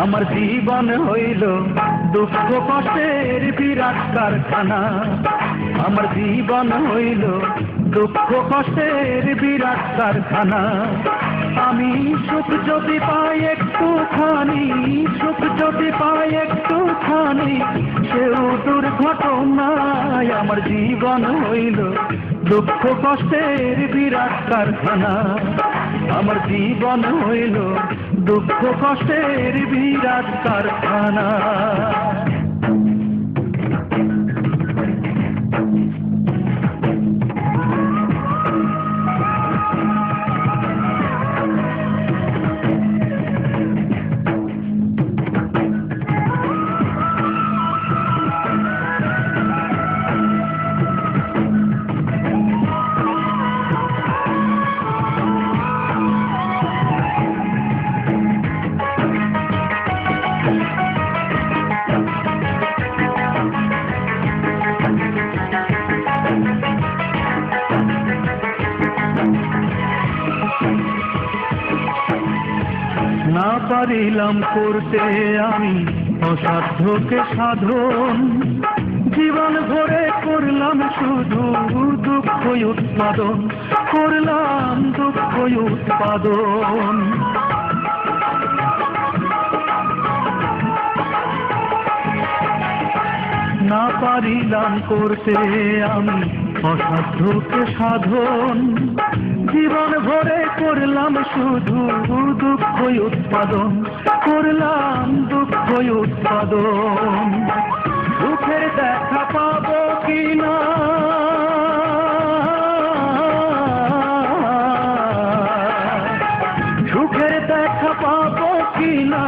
আমার জীবন হইল দুঃখ কষ্টের বিরাট কারখানা। আমার জীবন হইল দুঃখ কষ্টের বিরাট কারখানা। আমি সুখ যদি পাই একটুখানি, সুখ যদি পাই একটুখানি, সেও দুর্ঘটনায়। আমার জীবন হইল দুঃখ কষ্টের বিরাট কারখানা। আমার জীবন হইল দুঃখ কষ্টের বিরাট কারখানা। না পারিলাম করতে আমি অসাধ্যকে সাধন, জীবন ভরে করলাম শুধু দুঃখ উৎপাদন, করলাম দুঃখ উৎপাদন। না পারিলাম করতে আমি অসাধ্যকে সাধন, জীবন ভরে করলাম শুধু দুঃখ উৎপাদন, করলাম দুঃখ উৎপাদন। সুখের দেখা পাবো কিনা, সুখের দেখা পাবো কিনা,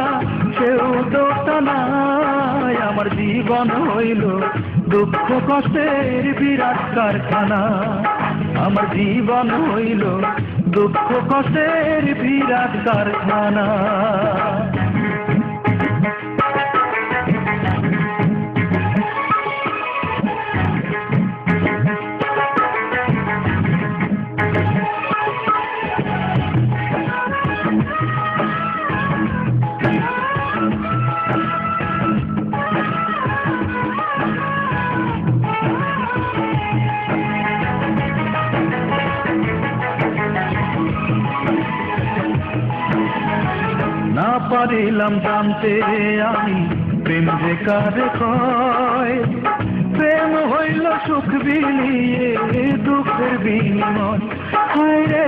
সেও দোটা নাই। আমার জীবন হইল দুঃখ কষ্টের বিরাট কারখানা। আমার জীবন হইল দুঃখ কষ্টের বিরাট কারখানা। না পারিলাম জানতে আমি প্রেম যে কারে কয়, প্রেম হইল সুখ বিলিয়ে দুঃখের বিনিময়, হায় রে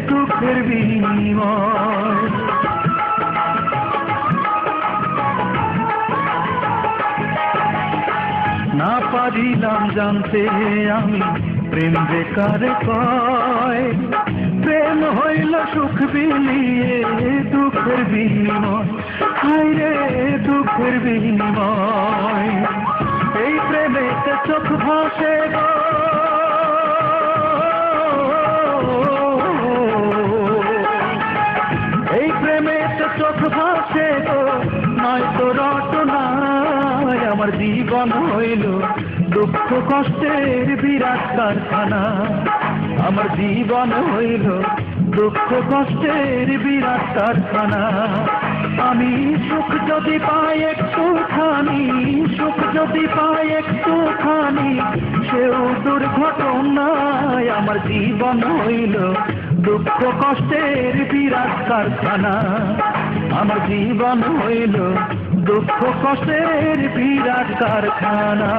দুঃখের বিনিময়। না পারিলাম জানতে আমি প্রেম যে কারে কয়, প্রেম হইল সুখ বিলিয়ে দুঃখের বিনিময়, হায় রে দুঃখের বিনিময়। এই প্রেমেতে চোখ ভাসে গো, এই প্রেমেতে চোখ ভাসে গো, নয়তো রটনায়। আমার জীবন হইল দুঃখ কষ্টের বিরাট কারখানা। আমার জীবন হইল দুঃখ কষ্টের বিরাট কারখানা। আমি সুখ যদি পাই একটুখানি, সুখ যদি পাই একটুখানি, সেও দুর্ঘটনায়। আমার জীবন হইল দুঃখ কষ্টের বিরাট কারখানা। আমার জীবন হইল দুঃখ কষ্টের বিরাট কারখানা।